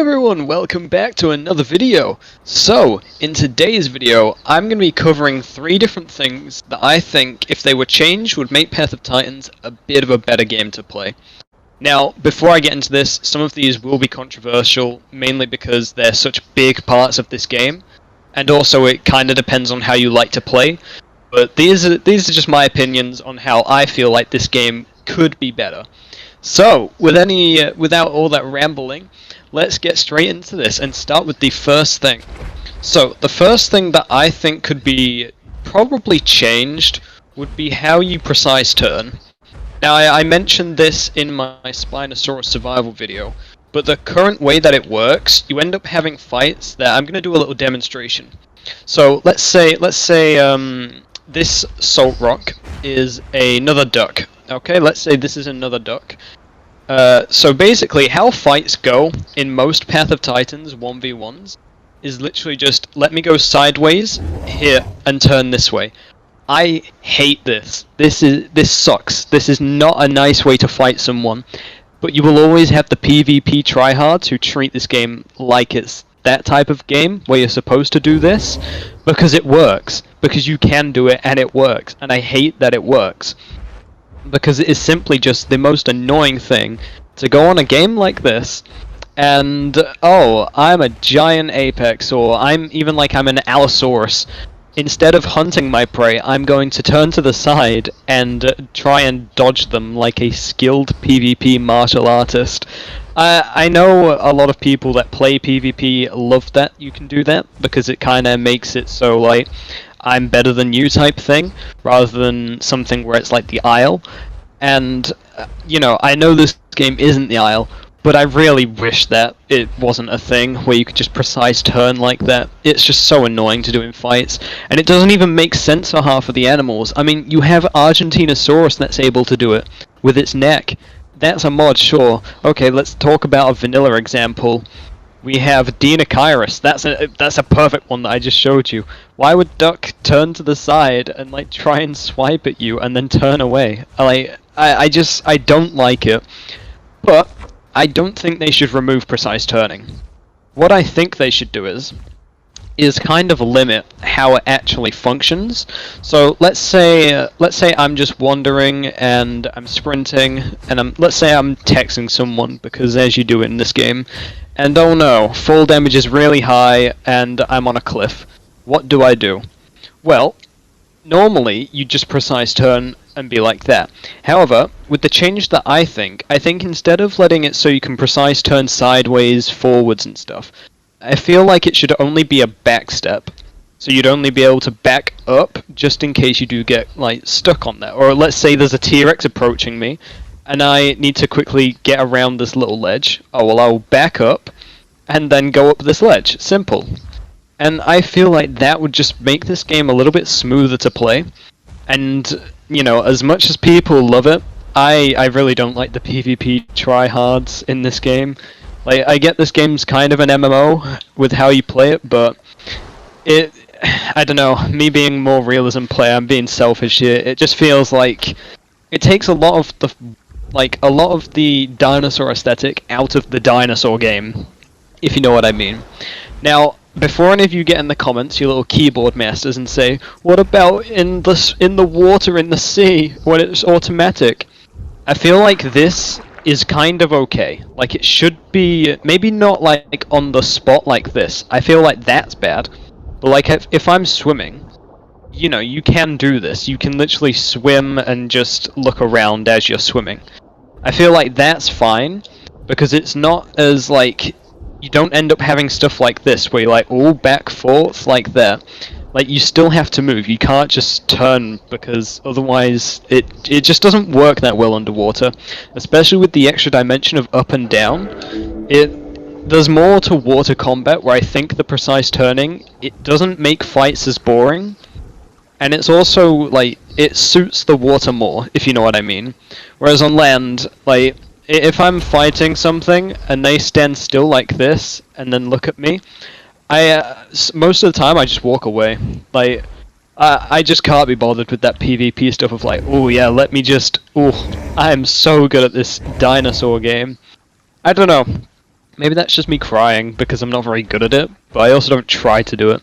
everyone, welcome back to another video. So, in today's video, I'm going to be covering 3 different things that I think, if they were changed, would make Path of Titans a bit of a better game to play. Now, before I get into this, some of these will be controversial, mainly because they're such big parts of this game, and also it kind of depends on how you like to play, but these are just my opinions on how I feel like this game could be better. So, without all that rambling, let's get straight into this and start with the first thing. So, the first thing that I think could be probably changed would be how you precise turn. Now, I mentioned this in my Spinosaurus survival video, but the current way that it works, you end up having fights that I'm going to do a little demonstration. So, let's say this salt rock is another duck. Okay, let's say this is another duck. So basically, how fights go in most Path of Titans 1v1s is literally just let me go sideways here and turn this way. I hate this. This sucks. This is not a nice way to fight someone. But you will always have the PvP tryhards who treat this game like it's that type of game where you're supposed to do this because it works. Because you can do it and it works. And I hate that it works. Because it is simply just the most annoying thing to go on a game like this and, oh, I'm a giant apex, or I'm an Allosaurus. Instead of hunting my prey, I'm going to turn to the side and try and dodge them like a skilled PvP martial artist. I know a lot of people that play PvP love that you can do that, because it kinda makes it so, like, I'm better than you type thing, rather than something where it's like the Isle. And, you know, I know this game isn't the Isle, but I really wish that it wasn't a thing where you could just precise turn like that. It's just so annoying to do in fights, and it doesn't even make sense for half of the animals. I mean, you have Argentinosaurus that's able to do it with its neck. That's a mod, sure. Okay, let's talk about a vanilla example. We have Deinocheirus. That's a perfect one that I just showed you. Why would Duck turn to the side and like try and swipe at you and then turn away? I don't like it. But I don't think they should remove precise turning. What I think they should do is kind of limit how it actually functions. So let's say I'm just wandering and I'm sprinting and let's say I'm texting someone, because as you do in this game, and oh no, fall damage is really high and I'm on a cliff. What do? Well, normally you just precise turn and be like that. However, with the change that I think instead of letting it so you can precise turn sideways, forwards and stuff, I feel like it should only be a back step. So you'd only be able to back up just in case you do get like stuck on that. Or let's say there's a T-Rex approaching me and I need to quickly get around this little ledge. Oh well, I'll back up and then go up this ledge. Simple. And I feel like that would just make this game a little bit smoother to play. And, you know, as much as people love it, I really don't like the PvP tryhards in this game. Like, I get this game's kind of an MMO with how you play it, but I don't know, me being more realism player, I'm being selfish here, it just feels like it takes a lot of the dinosaur aesthetic out of the dinosaur game, if you know what I mean. Now, before any of you get in the comments, you little keyboard masters, and say, what about in the water, in the sea, when it's automatic? I feel like this is kind of okay. Like, it should be, maybe not like on the spot like this. I feel like that's bad. But like, if I'm swimming, you know, you can do this. You can literally swim and just look around as you're swimming. I feel like that's fine, because it's not as like, you don't end up having stuff like this, where you're like, all back, forth, like that. Like, you still have to move, you can't just turn, because otherwise it just doesn't work that well underwater. Especially with the extra dimension of up and down. There's more to water combat, where I think the precise turning, it doesn't make fights as boring. And it's also, like, it suits the water more, if you know what I mean. Whereas on land, like, if I'm fighting something, and they stand still like this, and then look at me, most of the time I just walk away. Like, I just can't be bothered with that PvP stuff of like, oh yeah, let me just, I am so good at this dinosaur game. I don't know. Maybe that's just me crying because I'm not very good at it, but I also don't try to do it.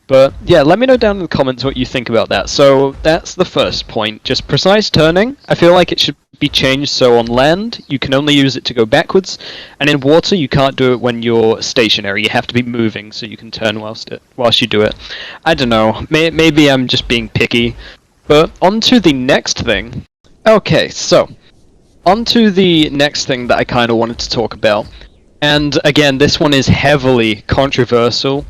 But yeah, let me know down in the comments what you think about that. So that's the first point, just precise turning. I feel like it should be changed so on land you can only use it to go backwards, and in water you can't do it when you're stationary. You have to be moving so you can turn whilst you do it. I don't know, maybe I'm just being picky. But on to the next thing. Okay, so on to the next thing that I kind of wanted to talk about. And again, this one is heavily controversial.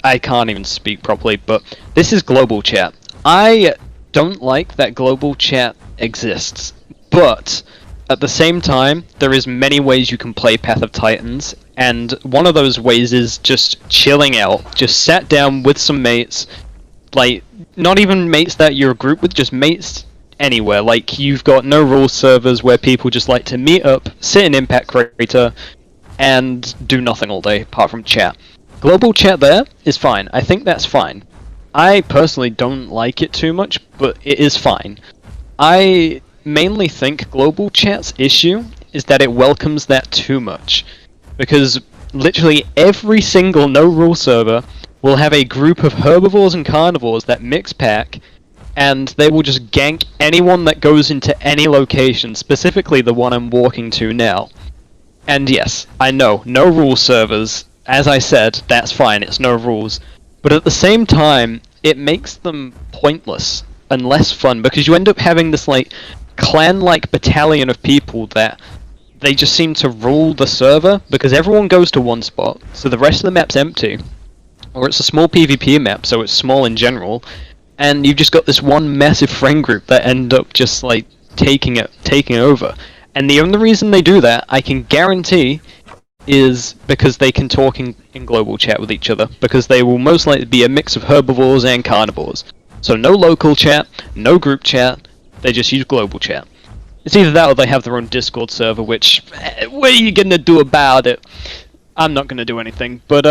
I can't even speak properly, but this is global chat. I don't like that global chat exists, but at the same time, there is many ways you can play Path of Titans, and one of those ways is just chilling out. Just sat down with some mates, like, not even mates that you're a group with, just mates anywhere. Like, you've got no rule servers where people just like to meet up, sit in Impact Crater, and do nothing all day apart from chat. Global chat there is fine. I think that's fine. I personally don't like it too much, but it is fine. I mainly think global chat's issue is that it welcomes that too much. Because literally every single no-rule server will have a group of herbivores and carnivores that mix pack, and they will just gank anyone that goes into any location, specifically the one I'm walking to now. And yes, I know, no-rule servers, as I said, that's fine, it's no rules. But at the same time, it makes them pointless and less fun, because you end up having this, like, clan-like battalion of people that they just seem to rule the server, because everyone goes to one spot, so the rest of the map's empty. Or it's a small PvP map, so it's small in general, and you've just got this one massive friend group that end up just, like, taking over. And the only reason they do that, I can guarantee, is because they can talk in global chat with each other, because they will most likely be a mix of herbivores and carnivores. So no local chat, no group chat, they just use global chat. It's either that or they have their own Discord server, which, what are you gonna do about it? I'm not gonna do anything, but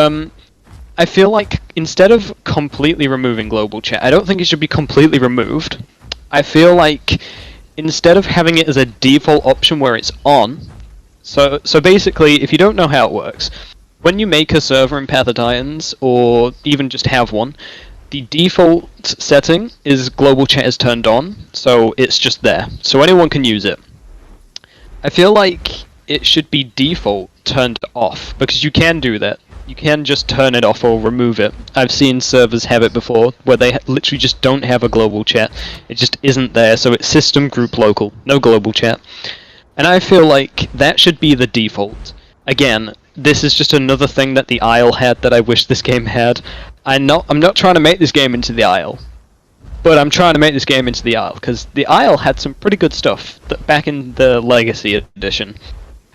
I feel like instead of completely removing global chat, I don't think it should be completely removed. I feel like instead of having it as a default option where it's on, so basically, if you don't know how it works, when you make a server in Path of Titans, or even just have one, the default setting is global chat is turned on, so it's just there, so anyone can use it. I feel like it should be default turned off, because you can do that. You can just turn it off or remove it. I've seen servers have it before, where they literally just don't have a global chat. It just isn't there, so it's system, group, local, no global chat. And I feel like that should be the default. Again, this is just another thing that the Isle had that I wish this game had. I'm not trying to make this game into the Isle, but I'm trying to make this game into the Isle, because the Isle had some pretty good stuff back in the Legacy edition.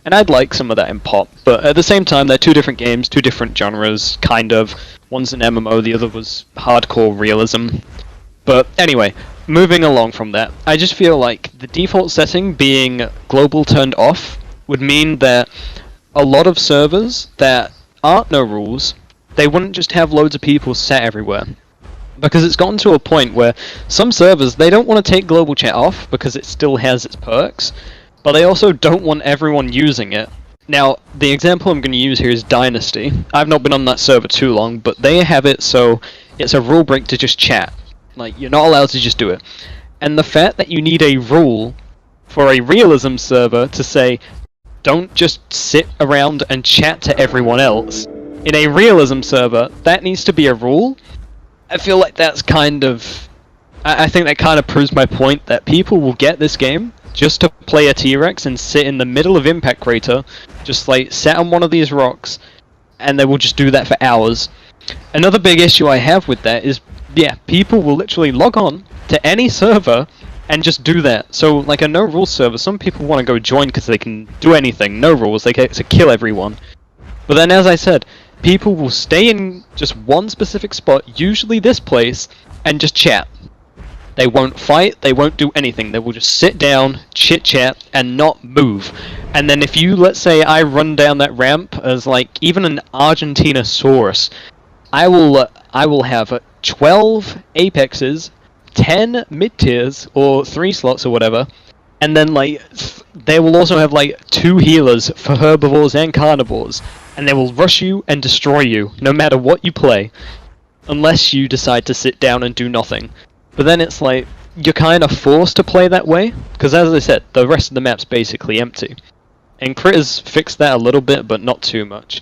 And I'd like some of that in Pop, but at the same time they're two different games, two different genres, kind of. One's an MMO, the other was hardcore realism. But anyway, moving along from that, I just feel like the default setting being global turned off would mean that a lot of servers that aren't no rules, they wouldn't just have loads of people sat everywhere. Because it's gotten to a point where some servers, they don't want to take global chat off because it still has its perks, but they also don't want everyone using it. Now, the example I'm going to use here is Dynasty. I've not been on that server too long, but they have it so it's a rule break to just chat. Like, you're not allowed to just do it. And the fact that you need a rule for a realism server to say, don't just sit around and chat to everyone else. In a realism server, that needs to be a rule. I feel like that's kind of... I think that kind of proves my point that people will get this game just to play a T-Rex and sit in the middle of Impact Crater, just like sat on one of these rocks, and they will just do that for hours. Another big issue I have with that is, yeah, people will literally log on to any server and just do that. So, like a no-rules server, some people want to go join because they can do anything, no rules, they get to kill everyone. But then, as I said, people will stay in just one specific spot, usually this place, and just chat. They won't fight, they won't do anything, they will just sit down, chit-chat, and not move. And then if you, let's say, I run down that ramp as, like, even an Argentinosaurus, I will have 12 apexes, 10 mid-tiers, or 3 slots or whatever, and then like they will also have like 2 healers for herbivores and carnivores, and they will rush you and destroy you no matter what you play, unless you decide to sit down and do nothing. But then it's like you're kind of forced to play that way, because as I said, the rest of the map's basically empty. And Critters fixed that a little bit, but not too much.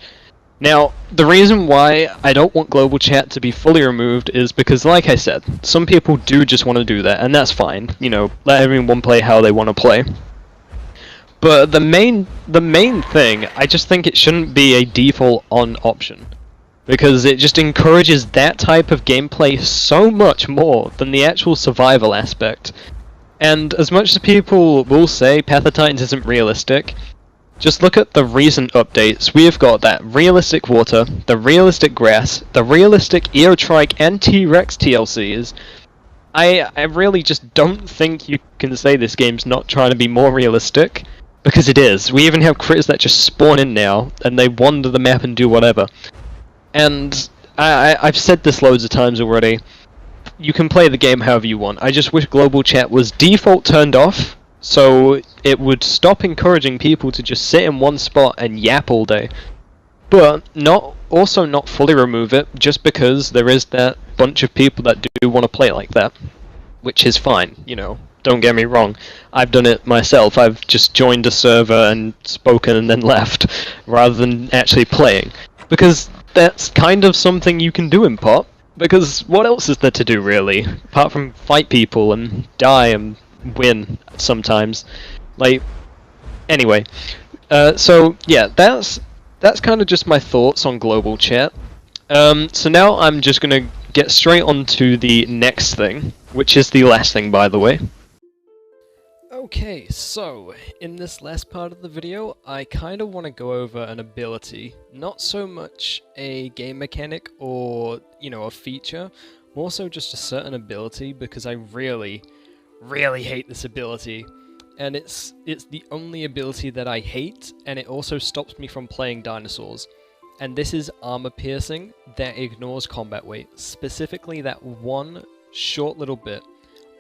Now, the reason why I don't want global chat to be fully removed is because, like I said, some people do just want to do that, and that's fine. You know, let everyone play how they want to play. But the main thing, I just think it shouldn't be a default on option, because it just encourages that type of gameplay so much more than the actual survival aspect. And as much as people will say Path of Titans isn't realistic, just look at the recent updates. We have got that realistic water, the realistic grass, the realistic Eotrike and T-Rex TLCs. I really just don't think you can say this game's not trying to be more realistic, because it is. We even have critters that just spawn in now, and they wander the map and do whatever. And I've said this loads of times already, you can play the game however you want. I just wish global chat was default turned off, so it would stop encouraging people to just sit in one spot and yap all day. But also not fully remove it, just because there is that bunch of people that do want to play like that. Which is fine, you know, don't get me wrong. I've done it myself. I've just joined a server and spoken and then left, rather than actually playing. Because that's kind of something you can do in POT. Because what else is there to do, really? Apart from fight people and die and win sometimes. Like, anyway. So, yeah, that's kind of just my thoughts on global chat. So now I'm just gonna get straight on to the next thing, which is the last thing, by the way. Okay, so, in this last part of the video, I kind of want to go over an ability, not so much a game mechanic or, you know, a feature, more so just a certain ability, because I really hate this ability. And it's the only ability that I hate, and it also stops me from playing dinosaurs. And this is armor piercing that ignores combat weight, specifically that one short little bit.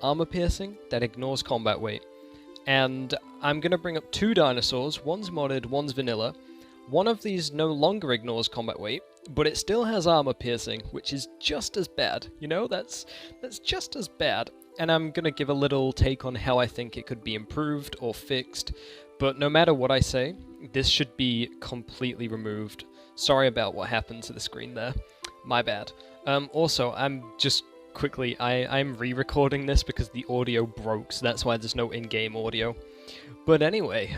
Armor piercing that ignores combat weight. And I'm going to bring up 2 dinosaurs, one's modded, one's vanilla. One of these no longer ignores combat weight, but it still has armor piercing, which is just as bad. You know, that's just as bad. And I'm going to give a little take on how I think it could be improved or fixed. But no matter what I say, this should be completely removed. Sorry about what happened to the screen there. My bad. Also, I'm re-recording this because the audio broke, so that's why there's no in-game audio. But anyway,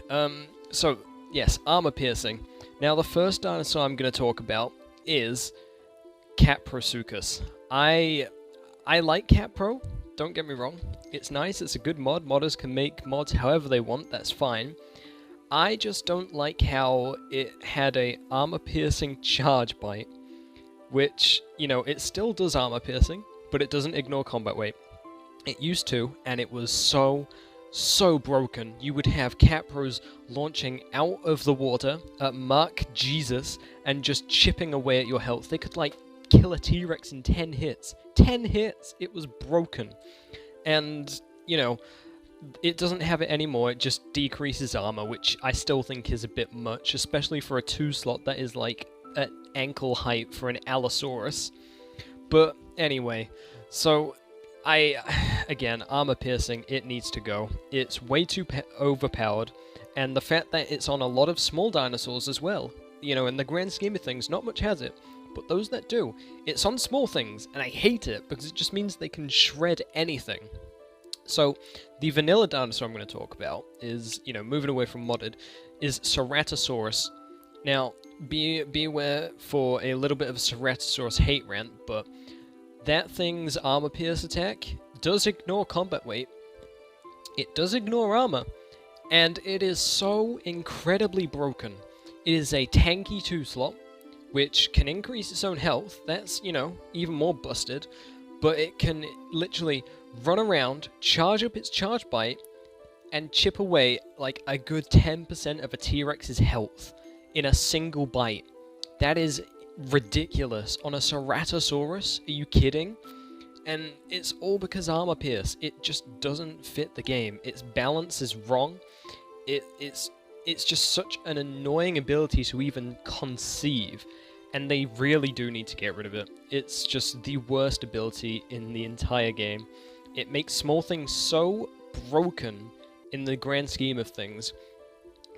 so, yes, armor piercing. Now, the first dinosaur I'm going to talk about is Caprosuchus. I like Capro, don't get me wrong. It's nice, it's a good mod. Modders can make mods however they want, that's fine. I just don't like how it had a armor piercing charge bite, which, you know, it still does armor piercing, but it doesn't ignore combat weight. It used to, and it was so broken. You would have Capros launching out of the water at Mark Jesus and just chipping away at your health. They could, like, kill a T-Rex in 10 hits. 10 hits! It was broken. And, you know, it doesn't have it anymore, it just decreases armor, which I still think is a bit much, especially for a 2-slot that is, like, at ankle height for an Allosaurus. But anyway, so again, armor piercing, it needs to go. It's way too overpowered, and the fact that it's on a lot of small dinosaurs as well. You know, in the grand scheme of things, not much has it, but those that do, it's on small things, and I hate it, because it just means they can shred anything. So, the vanilla dinosaur I'm going to talk about is, you know, moving away from modded, is Ceratosaurus. Now, be aware for a little bit of a Ceratosaurus hate rant, but that thing's armor pierce attack does ignore combat weight, it does ignore armor, and it is so incredibly broken. It is a tanky 2-slot, which can increase its own health, that's, you know, even more busted, but it can literally run around, charge up its charge bite, and chip away like a good 10% of a T-Rex's health in a single bite. That is ridiculous. On a Ceratosaurus? Are you kidding? And it's all because Armor Pierce. It just doesn't fit the game. Its balance is wrong. It's just such an annoying ability to even conceive, and they really do need to get rid of it. It's just the worst ability in the entire game. It makes small things so broken in the grand scheme of things.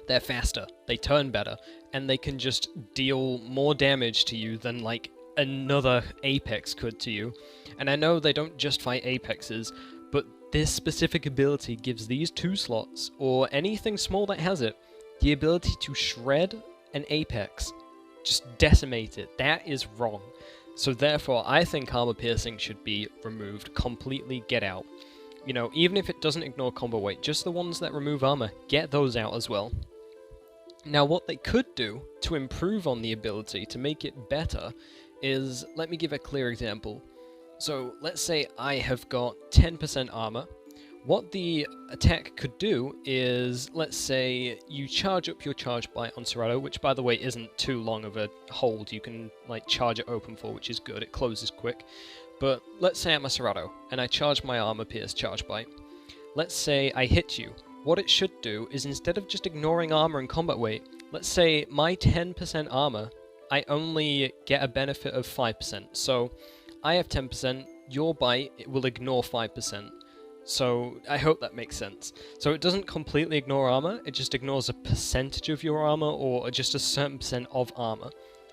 They're faster, they turn better, and they can just deal more damage to you than, like, another Apex could to you. And I know they don't just fight Apexes, but this specific ability gives these 2 slots, or anything small that has it, the ability to shred an Apex. Just decimate it. That is wrong. So therefore, I think armor piercing should be removed completely, get out. You know, even if it doesn't ignore combo weight, just the ones that remove armor, get those out as well. Now, what they could do to improve on the ability, to make it better, is, let me give a clear example. So, let's say I have got 10% armor. What the attack could do is, let's say you charge up your charge bite on Serrato, which by the way isn't too long of a hold, you can like charge it open for, which is good, it closes quick. But let's say I'm a Serrato, and I charge my armor pierce charge bite. Let's say I hit you. What it should do is, instead of just ignoring armor and combat weight, let's say my 10% armor, I only get a benefit of 5%. So I have 10%, your bite, it will ignore 5%. So I hope that makes sense. So it doesn't completely ignore armor, it just ignores a percentage of your armor, or just a certain percent of armor.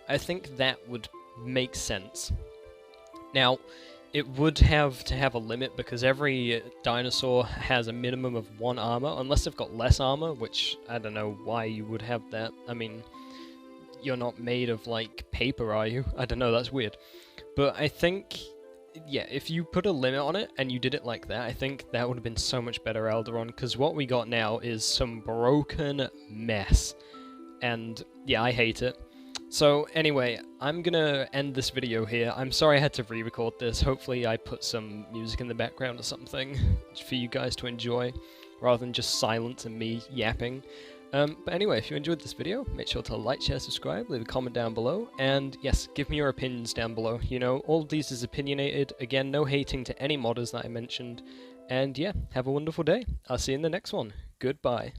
I think that would make sense. Now, it would have to have a limit, because every dinosaur has a minimum of 1 armor, unless they've got less armor, which I don't know why you would have that. I mean, you're not made of, like, paper, are you? I don't know, that's weird. But I think, yeah, if you put a limit on it and you did it like that, I think that would have been so much better, Alderon, because what we got now is some broken mess. And, yeah, I hate it. So, anyway, I'm gonna end this video here. I'm sorry I had to re-record this. Hopefully I put some music in the background or something for you guys to enjoy, rather than just silence and me yapping. But anyway, if you enjoyed this video, make sure to like, share, subscribe, leave a comment down below, and yes, give me your opinions down below. You know, all of these is opinionated. Again, no hating to any modders that I mentioned. And yeah, have a wonderful day. I'll see you in the next one. Goodbye.